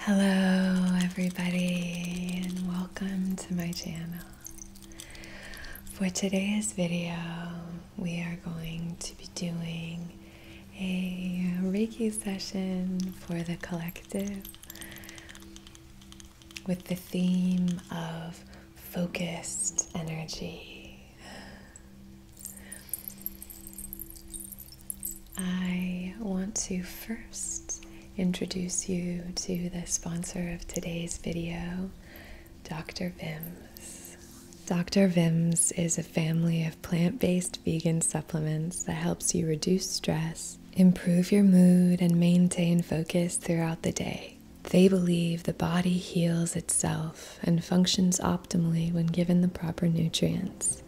Hello everybody and welcome to my channel. For today's video we are going to be doing a Reiki session for the collective with the theme of focused energy. I want to first introduce you to the sponsor of today's video, Dr. Vim's. Dr. Vim's is a family of plant-based vegan supplements that helps you reduce stress, improve your mood, and maintain focus throughout the day. They believe the body heals itself and functions optimally when given the proper nutrients.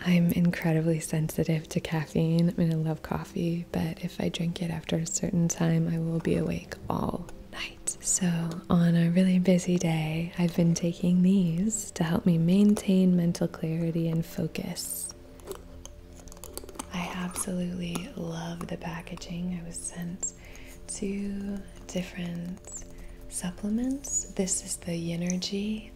I'm incredibly sensitive to caffeine. I mean, I love coffee, but if I drink it after a certain time, I will be awake all night. So on a really busy day, I've been taking these to help me maintain mental clarity and focus. I absolutely love the packaging. I was sent 2 different supplements. This is the Yinergy.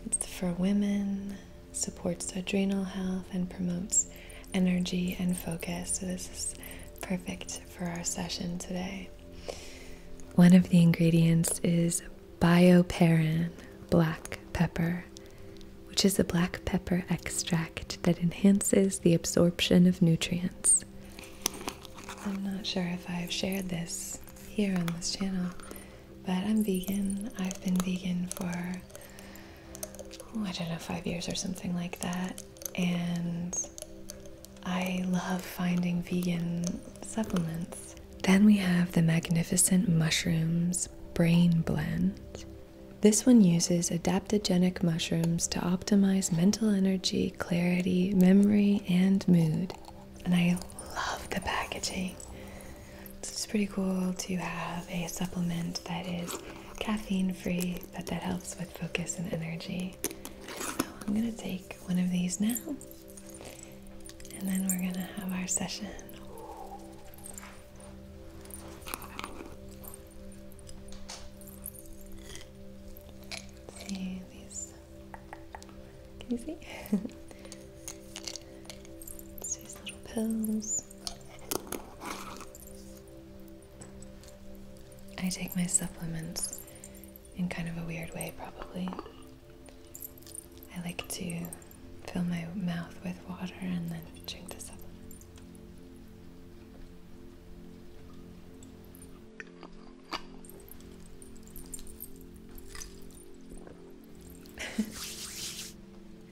It's for women. Supports adrenal health and promotes energy and focus. So this is perfect for our session today. One of the ingredients is bioperine black pepper, which is a black pepper extract that enhances the absorption of nutrients. I'm not sure if I've shared this here on this channel, but I'm vegan. I've been vegan for I don't know, 5 years or something like that, and I love finding vegan supplements. Then we have the Magnificent Mushrooms Brain Blend. This one uses adaptogenic mushrooms to optimize mental energy, clarity, memory, and mood. And I love the packaging. It's pretty cool to have a supplement that is caffeine-free, but that helps with focus and energy. I'm going to take one of these now, and then we're going to have our session. See these? Can you see? It's these little pills. I take my supplements in kind of a weird way, probably. I like to fill my mouth with water and then drink the supplement.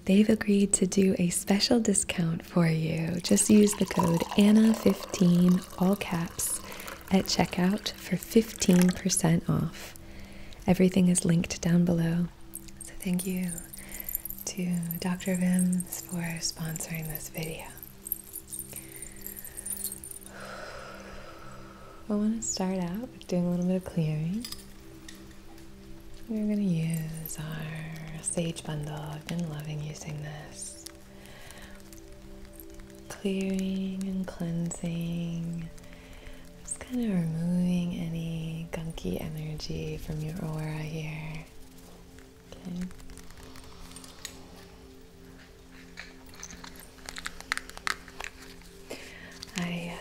They've agreed to do a special discount for you. Just use the code ANNA15, all caps, at checkout for 15% off. Everything is linked down below. So thank you to Dr. Vim's for sponsoring this video. I want to start out with doing a little bit of clearing. We're going to use our sage bundle. I've been loving using this. Clearing and cleansing. Just kind of removing any gunky energy from your aura here. Okay. I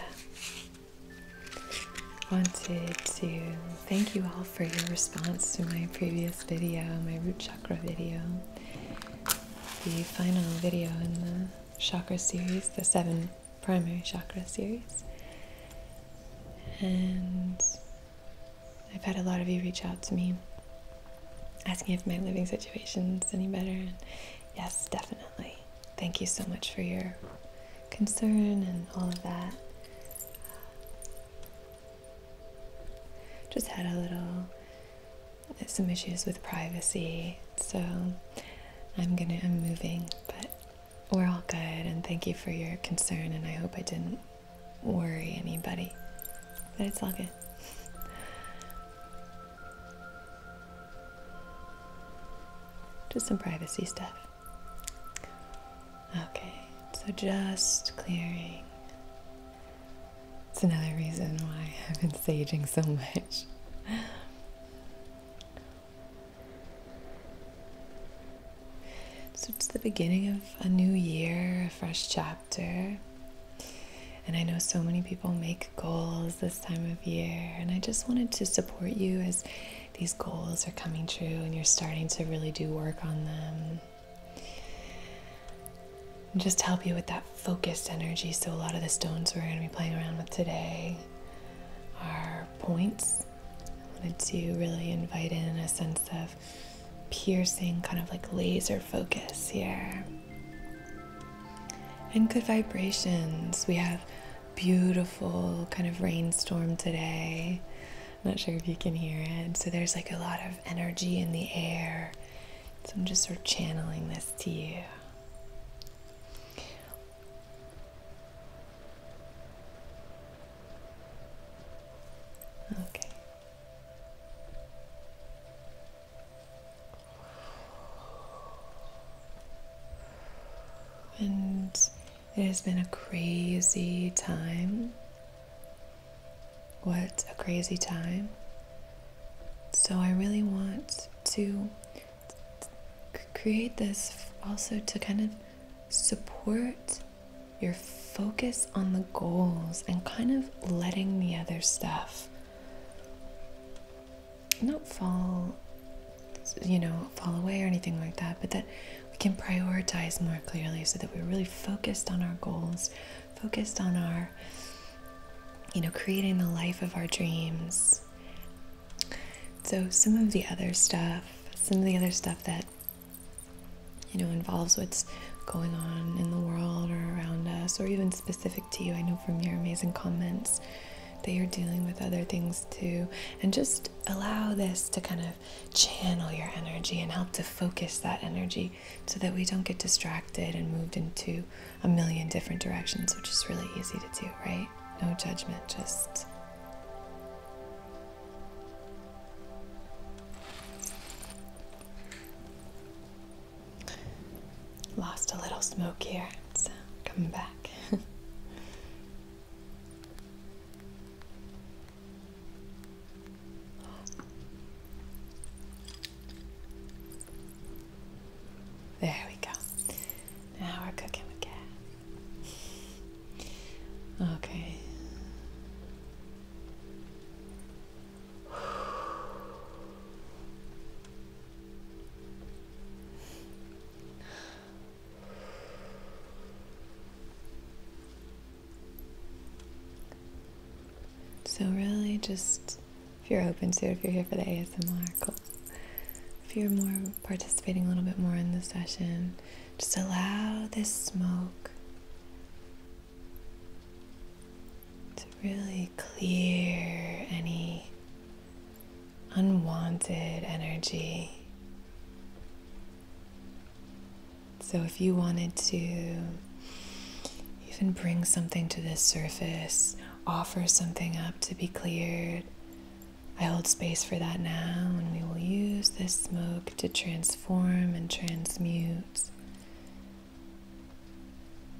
wanted to thank you all for your response to my previous video, my root chakra video, the final video in the chakra series, the 7 primary chakra series. And I've had a lot of you reach out to me asking if my living situation's any better, and yes, definitely. Thank you so much for your concern and all of that. Just had some issues with privacy, so I'm moving, but we're all good, and thank you for your concern, and I hope I didn't worry anybody, but it's all good. Just some privacy stuff. Okay, so just clearing. It's another reason why I've been saging so much. So it's the beginning of a new year, a fresh chapter. And I know so many people make goals this time of year, and I just wanted to support you as these goals are coming true and you're starting to really do work on them. And just help you with that focused energy. So a lot of the stones we're going to be playing around with today are points. I wanted to really invite in a sense of piercing, kind of like laser focus here. And good vibrations. We have beautiful kind of rainstorm today. I'm not sure if you can hear it. So there's like a lot of energy in the air. So I'm just sort of channeling this to you. Okay. And it has been a crazy time. What a crazy time. So I really want to create this also to kind of support your focus on the goals and kind of letting the other stuff not fall away or anything like that, but that we can prioritize more clearly so that we're really focused on our goals, focused on our, creating the life of our dreams. So some of the other stuff that, involves what's going on in the world or around us, or even specific to you, I know from your amazing comments that you're dealing with other things too, and just allow this to kind of channel your energy and help to focus that energy so that we don't get distracted and moved into a million different directions, which is really easy to do, right? No judgment, just lost a little smoke here, so coming back. There we go. Now we're cooking with gas. Okay. So really just, if you're open to it, if you're here for the ASMR, cool. If you're more participating a little bit more in the session, just allow this smoke to really clear any unwanted energy. So if you wanted to even bring something to the surface, offer something up to be cleared, I hold space for that now, and we will use this smoke to transform and transmute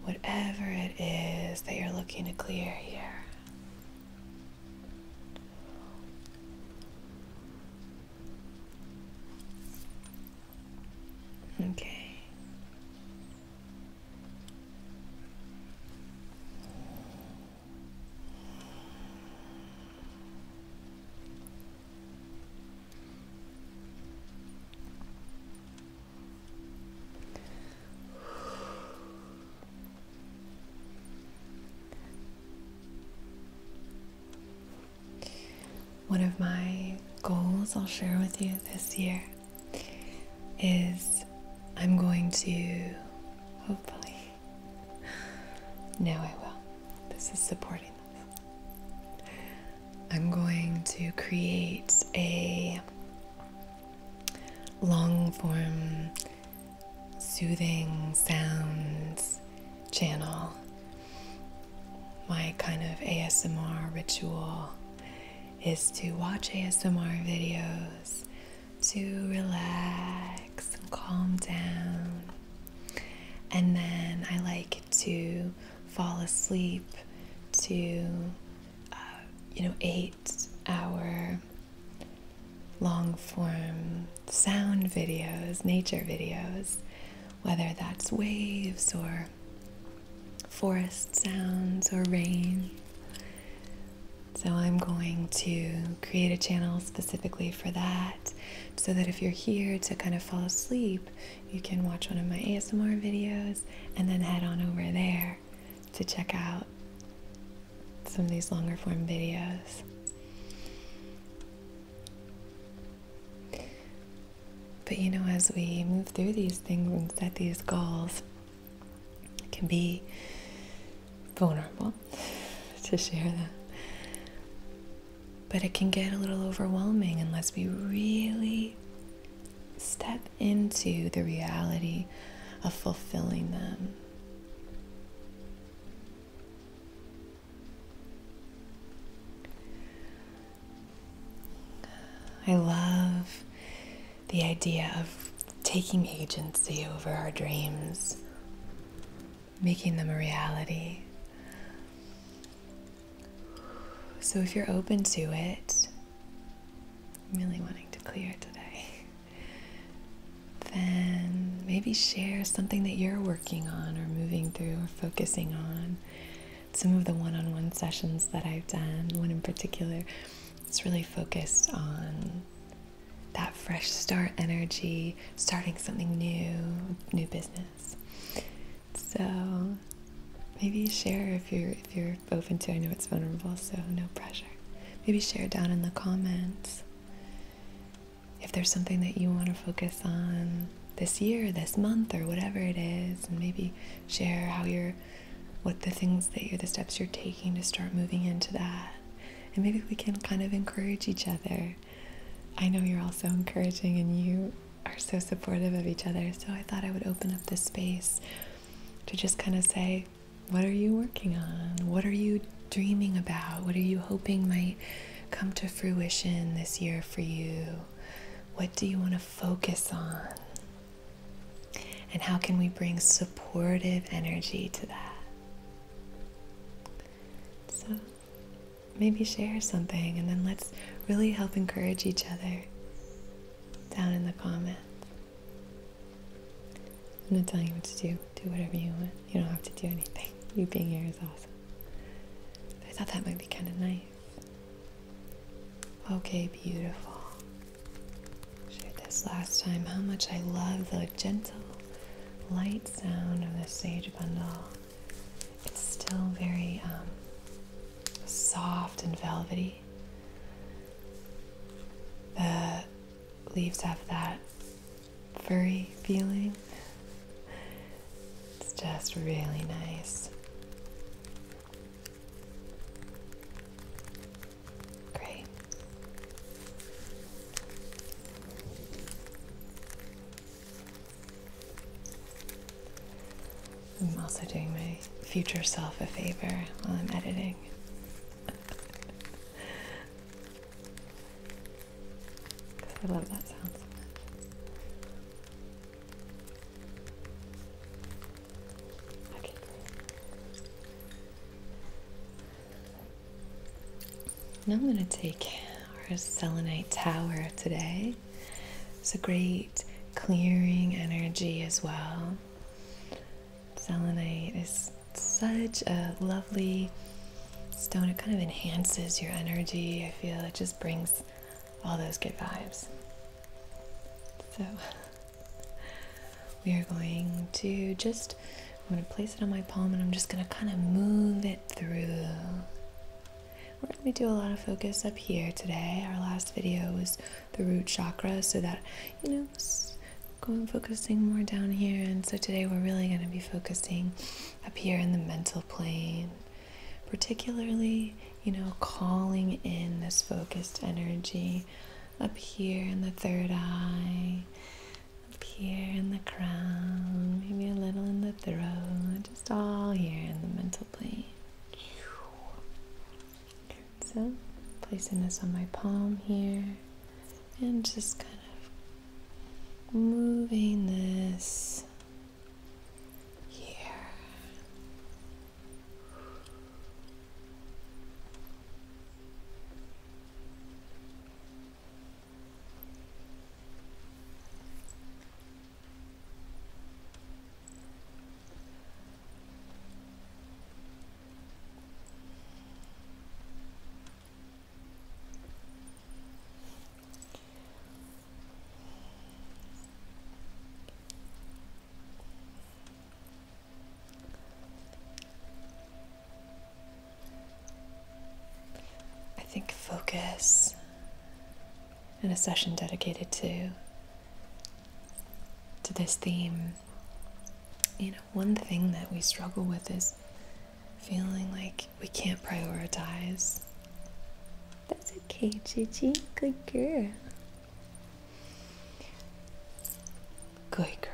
whatever it is that you're looking to clear here. Okay. One of my goals I'll share with you this year is I'm going to, hopefully, no I will, this is supporting this, I'm going to create a long form soothing sounds channel. My kind of ASMR ritual is to watch ASMR videos to relax and calm down, and then I like to fall asleep to 8-hour long form sound videos, nature videos, whether that's waves or forest sounds or rain. So I'm going to create a channel specifically for that, so that if you're here to kind of fall asleep, you can watch one of my ASMR videos and then head on over there to check out some of these longer form videos. But you know, as we move through these things and set these goals, it can be vulnerable to share them. But it can get a little overwhelming unless we really step into the reality of fulfilling them. I love the idea of taking agency over our dreams, making them a reality. So if you're open to it, I'm really wanting to clear today, then maybe share something that you're working on or moving through or focusing on. Some of the one-on-one sessions that I've done, one in particular, it's really focused on that fresh start energy, starting something new business. So maybe share if you're open to. I know it's vulnerable, so no pressure. Maybe share down in the comments if there's something that you want to focus on this year, this month, or whatever it is, and maybe share the steps you're taking to start moving into that. And maybe we can kind of encourage each other. I know you're all so encouraging and you are so supportive of each other, so I thought I would open up this space to just kind of say, what are you working on? What are you dreaming about? What are you hoping might come to fruition this year for you? What do you want to focus on? And how can we bring supportive energy to that? So maybe share something, and then let's really help encourage each other down in the comments. I'm not telling you what to do. Do whatever you want. You don't have to do anything. You being here is awesome. But I thought that might be kind of nice. Okay, beautiful. Shared this last time, how much I love the gentle, light sound of the sage bundle. It's still very soft and velvety. The leaves have that furry feeling. It's just really nice. Great. I'm also doing my future self a favor while I'm editing. I love that sound so much. Okay, great. Now I'm going to take our selenite tower today. It's a great clearing energy as well. Selenite is such a lovely stone. It kind of enhances your energy. I feel it just brings all those good vibes. So we are going to I'm going to place it on my palm, and I'm just going to kind of move it through. We're going to do a lot of focus up here today. Our last video was the root chakra, so that, focusing more down here. And so today we're really going to be focusing up here in the mental plane, particularly, calling in this focused energy up here in the third eye, up here in the crown, maybe a little in the throat, just all here in the mental plane. So, placing this on my palm here, and just kind of moving this here. focus in a session dedicated to this theme. One thing that we struggle with is feeling like we can't prioritize. That's okay, Gigi. Good girl. Good girl.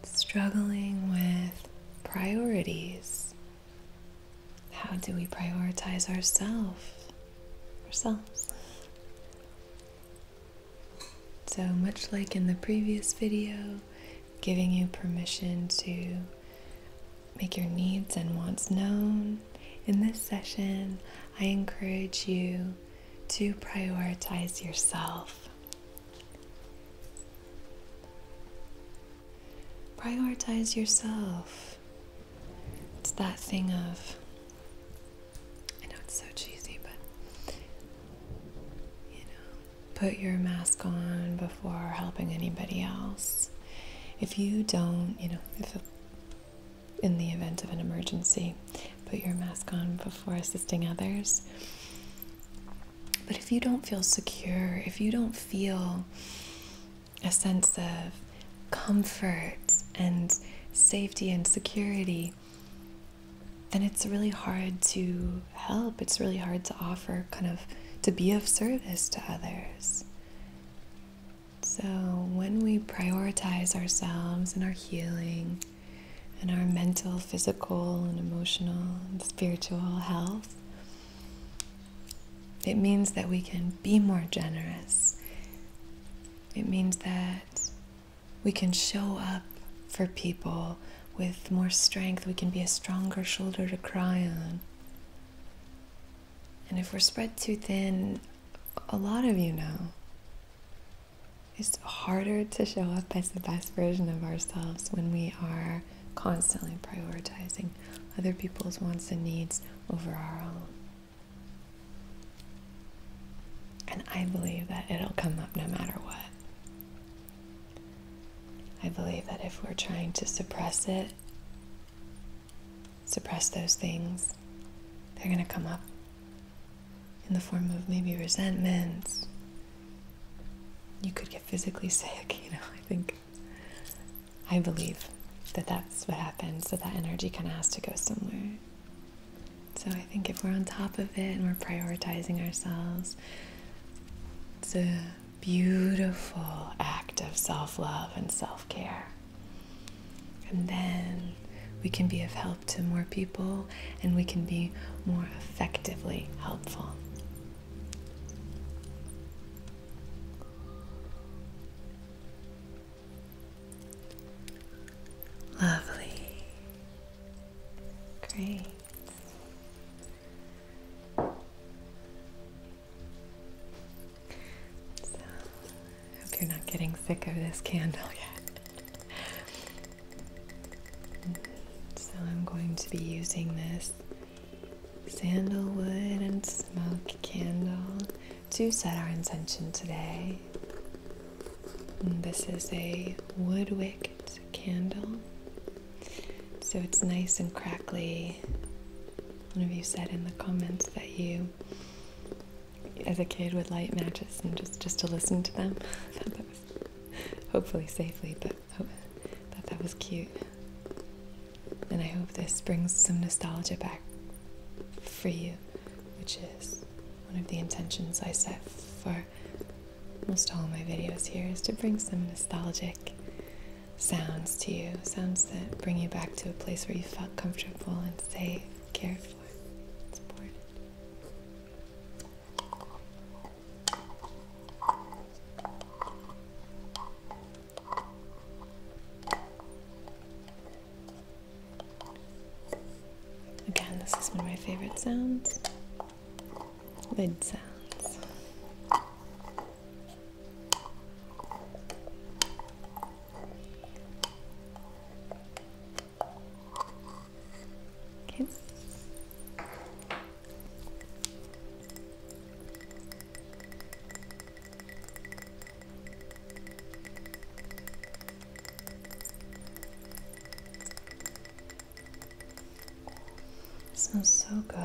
Struggling with priorities. How do we prioritize ourselves? So much like in the previous video, giving you permission to make your needs and wants known, in this session, I encourage you to prioritize yourself. Prioritize yourself. It's that thing of, I know it's so cheesy, but put your mask on before helping anybody else. If you don't, in the event of an emergency, put your mask on before assisting others. But if you don't feel secure, if you don't feel a sense of comfort and safety and security, then it's really hard to help. It's really hard to offer, to be of service to others. So when we prioritize ourselves and our healing and our mental, physical, and emotional and spiritual health, it means that we can be more generous. It means that we can show up for people with more strength. We can be a stronger shoulder to cry on. And if we're spread too thin, a lot of you know, it's harder to show up as the best version of ourselves when we are constantly prioritizing other people's wants and needs over our own. And I believe that it'll come up no matter what. I believe that if we're trying to suppress those things, they're going to come up in the form of maybe resentment. You could get physically sick, I believe that that's what happens, that energy kind of has to go somewhere. So I think if we're on top of it and we're prioritizing ourselves, it's a beautiful act of self-love and self-care. And then we can be of help to more people, and we can be more effectively helpful. Lovely. Great. So, I hope you're not getting sick of this candle yet. So I'm going to be using this sandalwood and smoke candle to set our intention today. And this is a wood wicked candle. So it's nice and crackly. One of you said in the comments that you, as a kid, would light matches and just to listen to them. I thought that was, hopefully safely, but I thought that was cute. And I hope this brings some nostalgia back for you, which is one of the intentions I set for almost all my videos here, is to bring some nostalgic sounds to you, sounds that bring you back to a place where you felt comfortable and safe, cared for, supported. Again, this is one of my favorite sounds, lid sounds. Smells so good.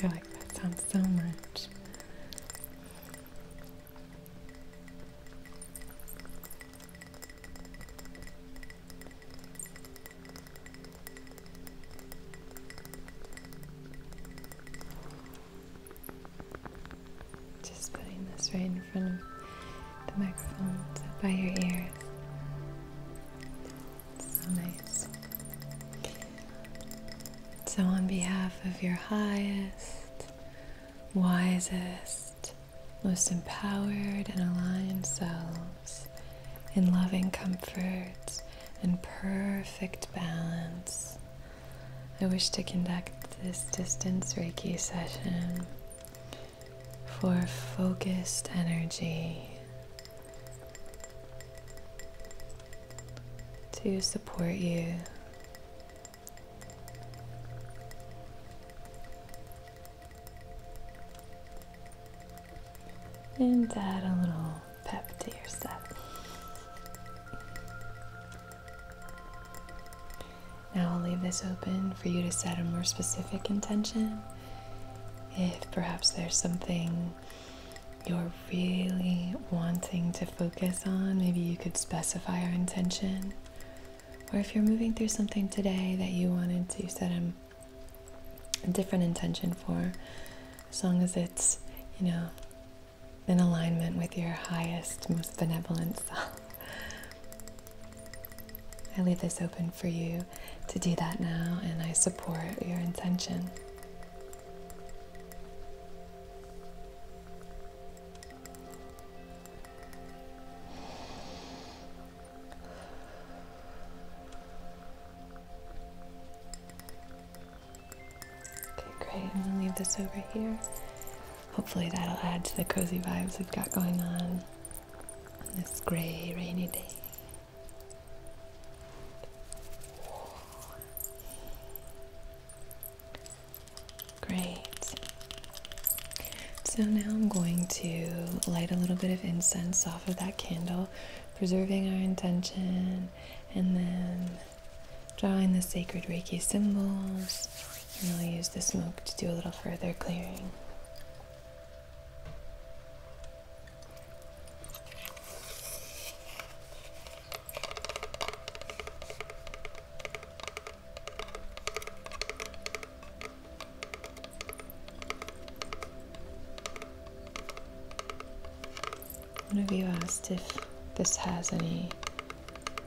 I like that sound so much. Just putting this right in front of the microphone by your ears. So nice. So on behalf of your highest, wisest, most empowered and aligned selves, in loving comfort and perfect balance, I wish to conduct this distance Reiki session for focused energy to support you and add a little pep to your set. Now I'll leave this open for you to set a more specific intention. If perhaps there's something you're really wanting to focus on, maybe you could specify your intention. Or if you're moving through something today that you wanted to set a different intention for, as long as it's, in alignment with your highest, most benevolent self. I leave this open for you to do that now, and I support your intention. Okay, great. I'm going to leave this over here. Hopefully that'll add to the cozy vibes we've got going on this gray, rainy day. Great. So now I'm going to light a little bit of incense off of that candle, preserving our intention, and then drawing the sacred Reiki symbols, and I'll use the smoke to do a little further clearing. One of you asked if this has any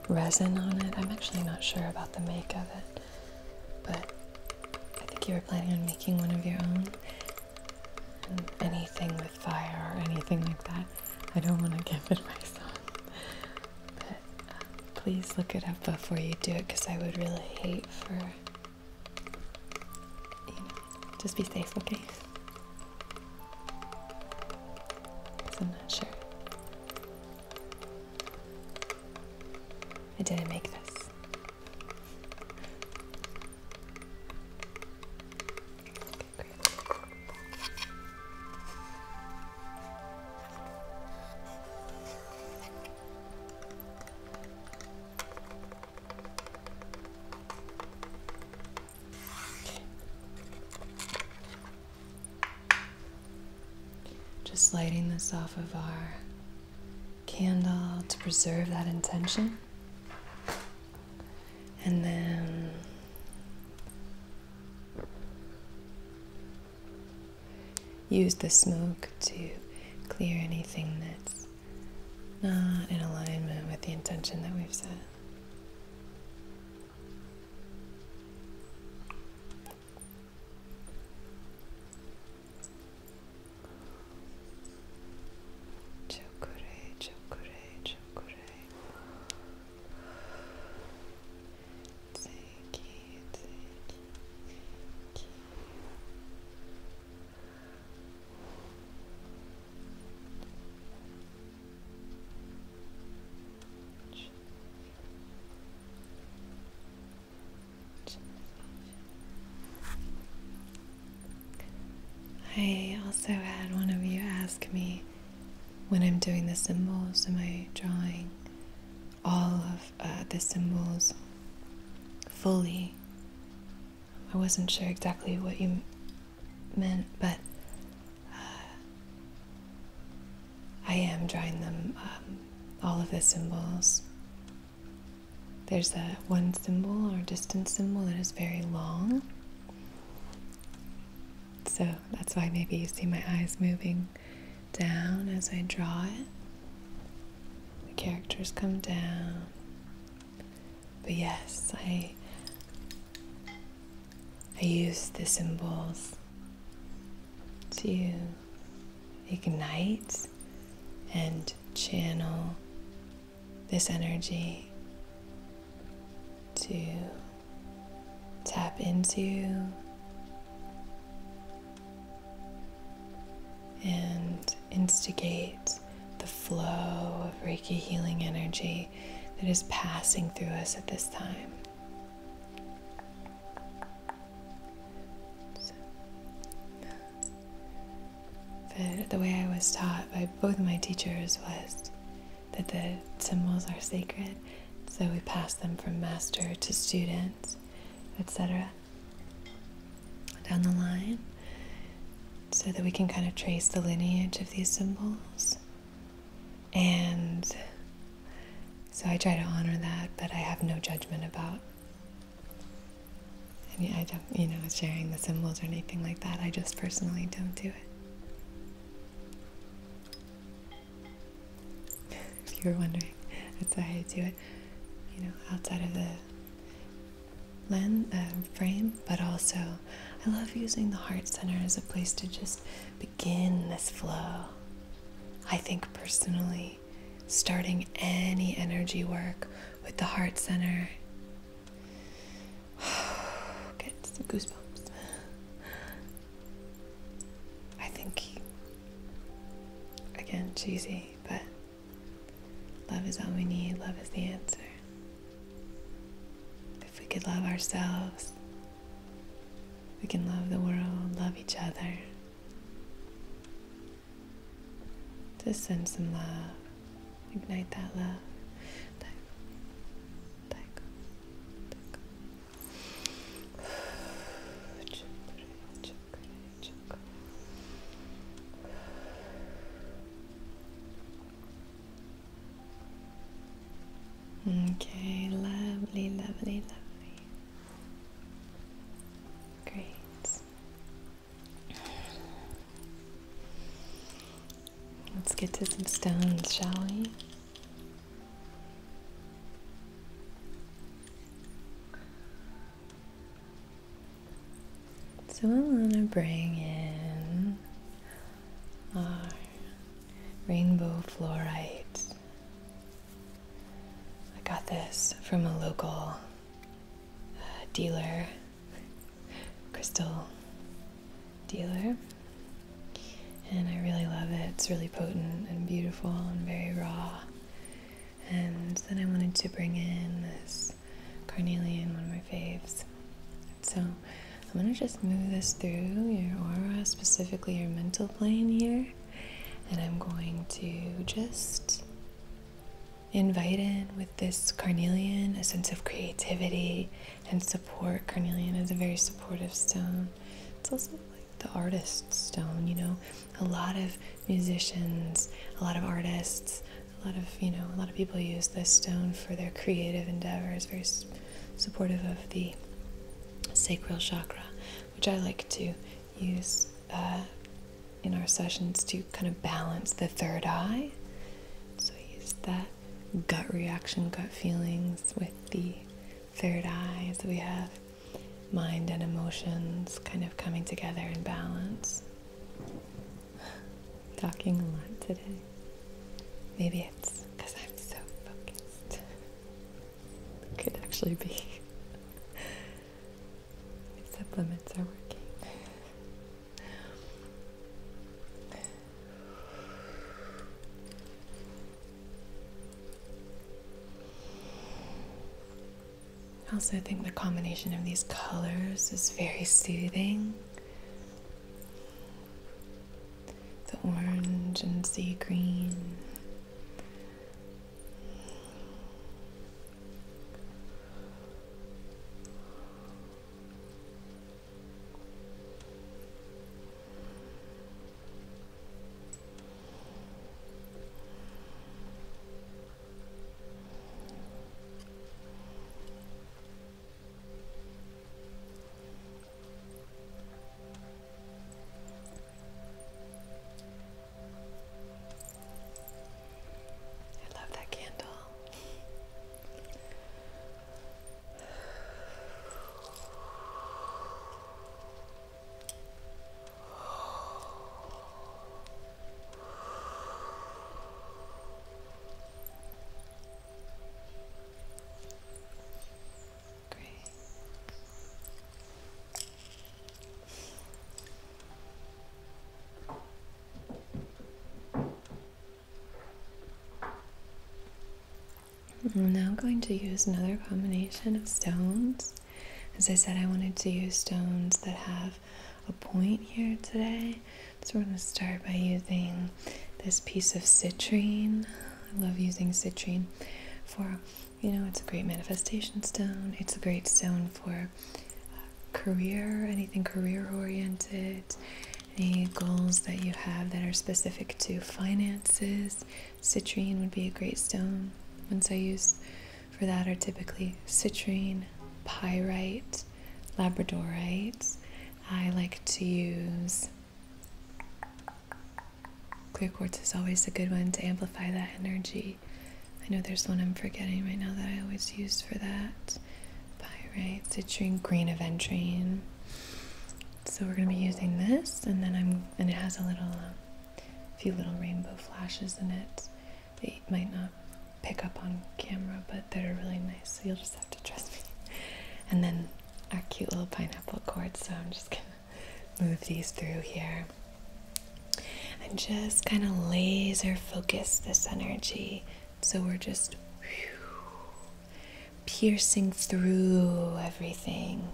resin on it. I'm actually not sure about the make of it, but I think you were planning on making one of your own. And anything with fire or anything like that, I don't want to give advice on. But please look it up before you do it, because I would really hate for, just be safe, okay? Because I'm not sure. I didn't make this. Okay, great. Just lighting this off of our candle to preserve that intention. And then use the smoke to clear anything that's not in alignment with the intention that we've set. I also had one of you ask me, when I'm doing the symbols, am I drawing all of the symbols fully? I wasn't sure exactly what you equipment, but I am drawing them, all of the symbols. There's one symbol or distance symbol that is very long. So that's why maybe you see my eyes moving down as I draw it. The characters come down. But yes, I use the symbols to ignite and channel this energy, to tap into and instigate the flow of Reiki healing energy that is passing through us at this time. The way I was taught by both of my teachers was that the symbols are sacred, so we pass them from master to student, etc. down the line, so that we can kind of trace the lineage of these symbols. And so I try to honor that, but I have no judgment about I don't, sharing the symbols or anything like that. I just personally don't do it. If you were wondering, that's why I do it, outside of the frame, but also I love using the heart center as a place to just begin this flow. I think personally, starting any energy work with the heart center, get some goosebumps. I think, again, cheesy, but love is all we need. Love is the answer. If we could love ourselves, we can love the world, love each other. Just send some love. Ignite that love. Okay, lovely, lovely, lovely. Great. Let's get to some stones, shall we? So I want to bring in our rainbow fluorite. I got this from a local dealer, crystal dealer, and I really love it. It's really potent and beautiful and very raw. And then I wanted to bring in this carnelian, one of my faves. So I'm going to just move this through your aura, specifically your mental plane here, and I'm going to just invite in with this carnelian a sense of creativity and support. Carnelian is a very supportive stone. It's also like the artist stone, a lot of musicians, a lot of artists, a lot of people use this stone for their creative endeavors. Very supportive of the sacral chakra, which I like to use in our sessions to kind of balance the third eye. So I use that gut reaction, gut feelings with the third eye, so we have mind and emotions kind of coming together in balance. Talking a lot today. Maybe it's because I'm so focused. It could actually be. My supplements are working. Also, I think the combination of these colors is very soothing. The orange and sea green. I'm now going to use another combination of stones. As I said, I wanted to use stones that have a point here today. So we're going to start by using this piece of citrine. I love using citrine for, it's a great manifestation stone. It's a great stone for career, anything career oriented, any goals that you have that are specific to finances. Citrine would be a great stone. Ones I use for that are typically citrine, pyrite, labradorite. I like to use clear quartz is always a good one to amplify that energy. I know there's one I'm forgetting right now that I always use for that. Pyrite, citrine, green aventurine. So we're going to be using this, and then and it has a few little rainbow flashes in it. They might not pick up on camera, but they're really nice, so you'll just have to trust me. And then our cute little pineapple quartz, so I'm just going to move these through here. And just kind of laser focus this energy. So we're just piercing through everything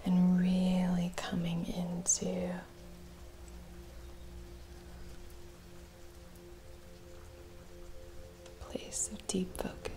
and really coming into a place of deep focus.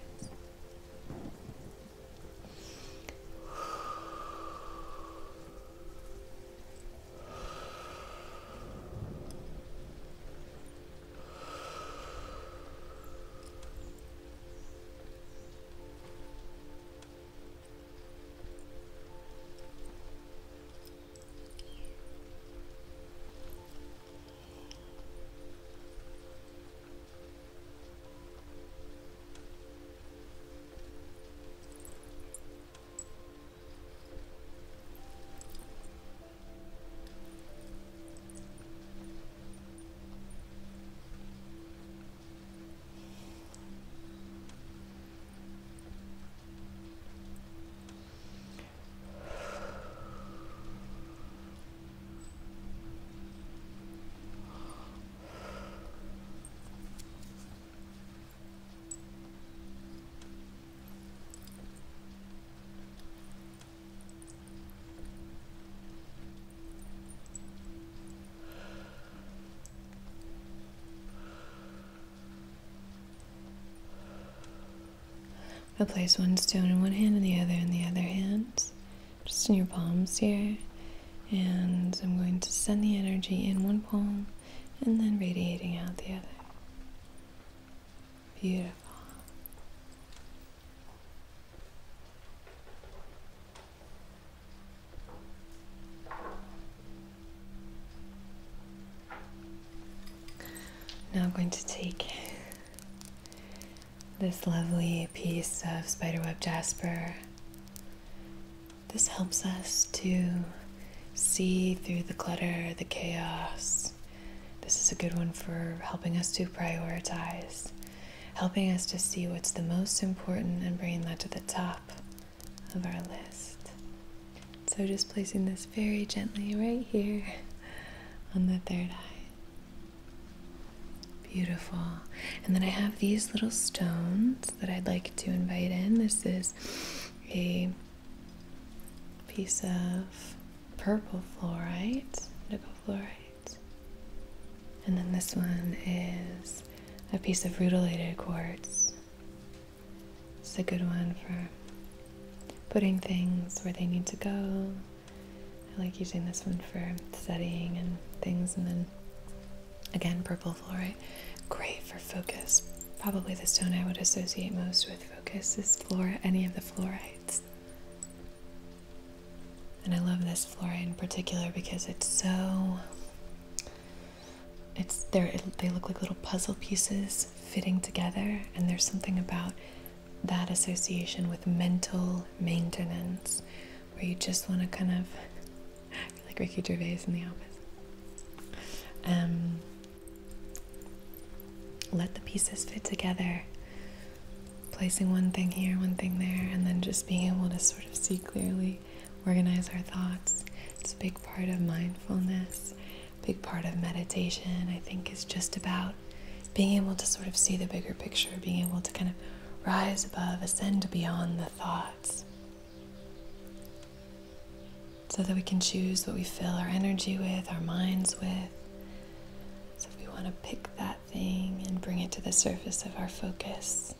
I'll place one stone in one hand and the other in the other hand, just in your palms here. And I'm going to send the energy in one palm and then radiating out the other. Beautiful. Now I'm going to take this lovely piece of Spiderweb Jasper. This helps us to see through the clutter, the chaos. This is a good one for helping us to prioritize, helping us to see what's the most important and bringing that to the top of our list. So just placing this very gently right here on the third eye. Beautiful. And then I have these little stones that I'd like to invite in. This is a piece of purple fluorite, indigo fluorite. And then this one is a piece of rutilated quartz. It's a good one for putting things where they need to go. I like using this one for studying and things. And then again, purple fluorite, great for focus. Probably the stone I would associate most with focus is any of the fluorites. And I love this fluorite in particular because they look like little puzzle pieces fitting together, and there's something about that association with mental maintenance where you just want to kind of like Ricky Gervais in The Office. Let the pieces fit together, placing one thing here, one thing there, and then just being able to sort of see clearly, organize our thoughts. It's a big part of mindfulness, big part of meditation, I think, is just about being able to sort of see the bigger picture, being able to kind of rise above, ascend beyond the thoughts, so that we can choose what we fill our energy with, our minds with. So if we want to pick that thing and bring it to the surface of our focus.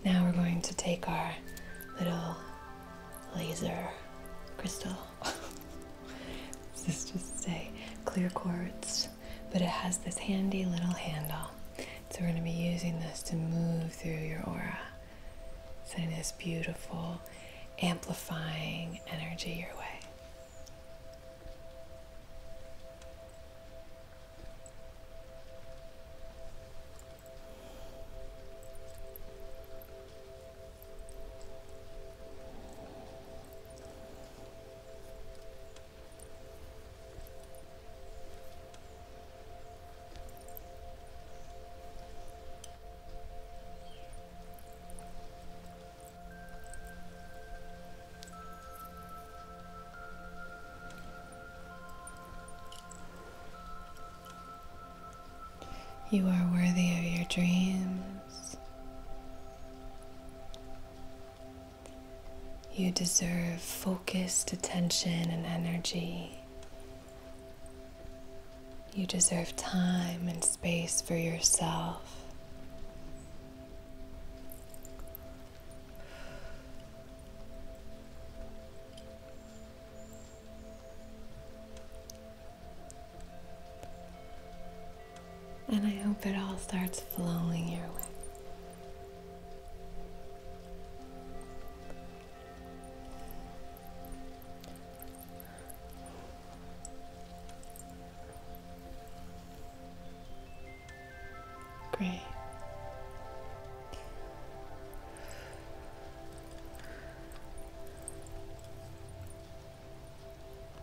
Now we're going to take our little laser crystal. This is just say clear quartz, but it has this handy little handle. So we're going to be using this to move through your aura, sending this beautiful, amplifying energy your way. You are worthy of your dreams. You deserve focused attention and energy. You deserve time and space for yourself. And I hope it all starts flowing your way. Great.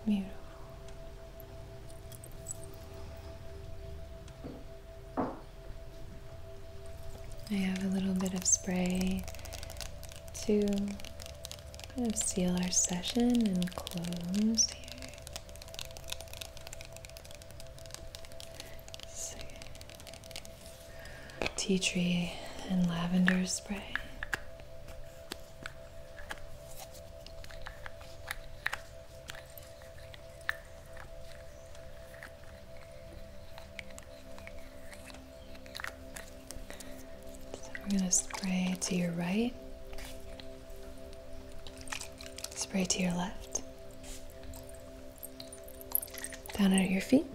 Beautiful. I have a little bit of spray to kind of seal our session and close here. So, tea tree and lavender spray. We're going to spray to your right, spray to your left, down at your feet,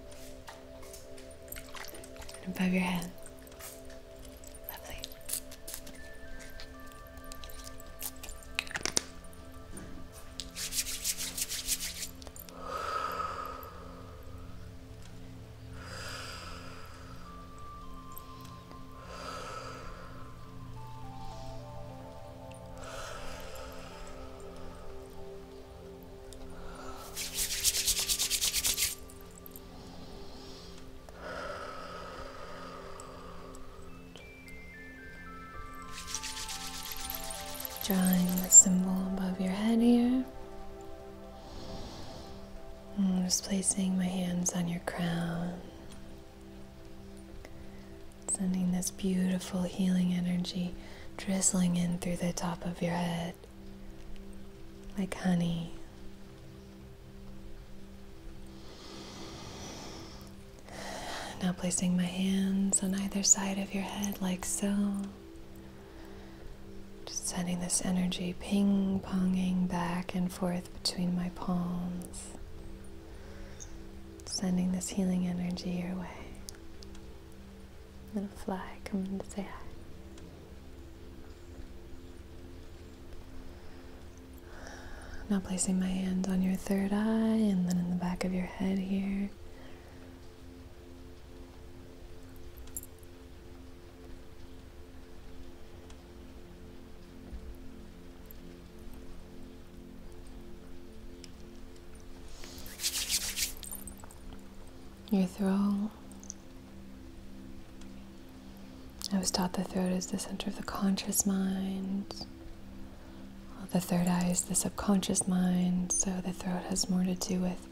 and above your head. Lovely. drawing the symbol above your head here. I'm just placing my hands on your crown, sending this beautiful healing energy drizzling in through the top of your head like honey. Now placing my hands on either side of your head like so. Just sending this energy ping-ponging back and forth between my palms. Sending this healing energy your way. Little fly, come in to say hi. Now placing my hand on your third eye and then in the back of your head here. Your throat. I was taught the throat is the center of the conscious mind. Well, the third eye is the subconscious mind, so the throat has more to do with,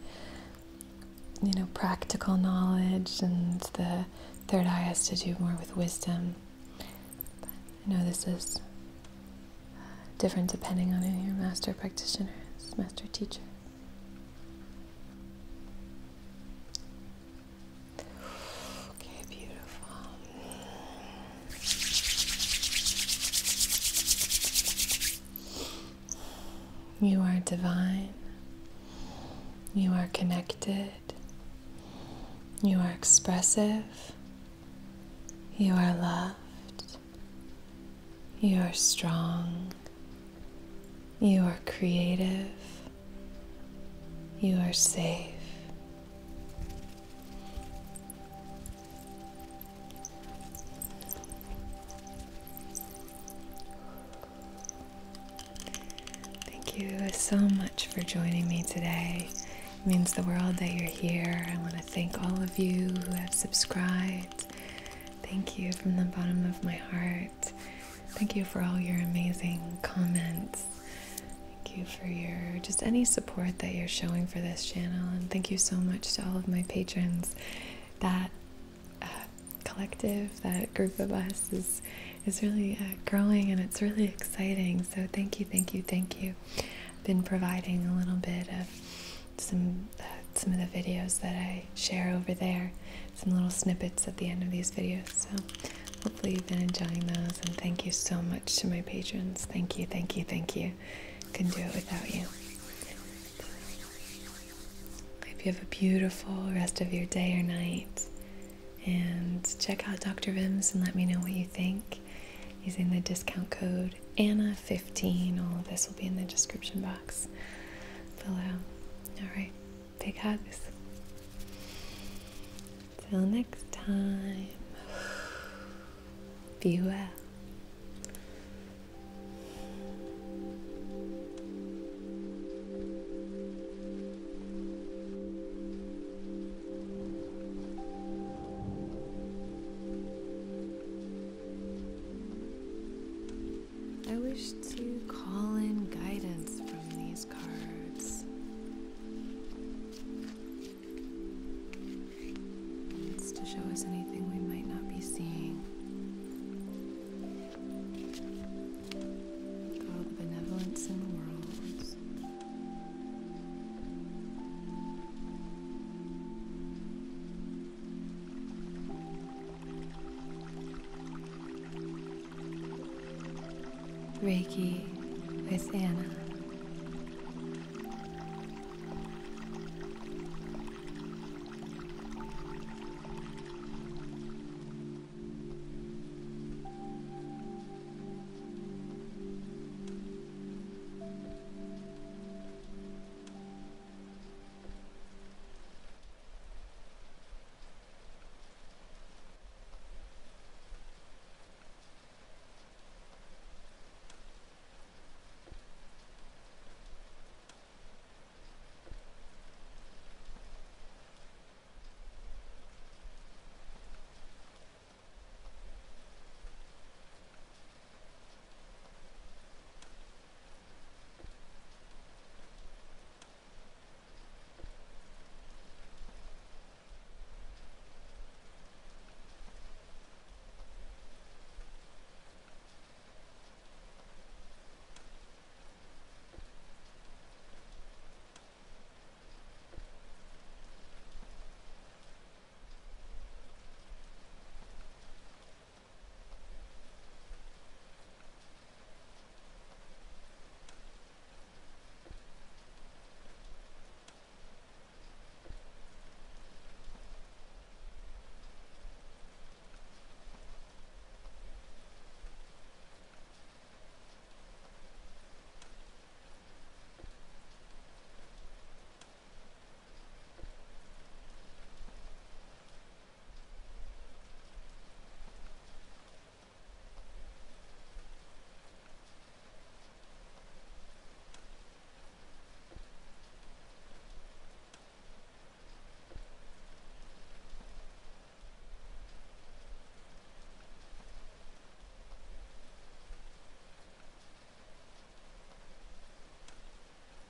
practical knowledge, and the third eye has to do more with wisdom. But I know this is different depending on who your master practitioner is, master teacher. You are divine. You are connected. You are expressive. You are loved. You are strong. You are creative. You are safe. Thank you so much for joining me today. It means the world that you're here. I want to thank all of you who have subscribed. Thank you from the bottom of my heart. Thank you for all your amazing comments. Thank you for your just any support that you're showing for this channel, and thank you so much to all of my patrons. That collective, that group of us is really growing, and it's really exciting. So thank you, thank you, thank you. I've been providing a little bit of some of the videos that I share over there, some little snippets at the end of these videos. So hopefully you've been enjoying those, and thank you so much to my patrons. Thank you, thank you, thank you. Couldn't do it without you. I hope you have a beautiful rest of your day or night, and check out Dr. Vim's and let me know what you think using the discount code ANNA15. All of this will be in the description box below. Alright, big hugs. Till next time, be well. I wish to call in guidance from these cards. It's to show us anything we might not be seeing. With all the benevolence in the world. Reiki with Anna.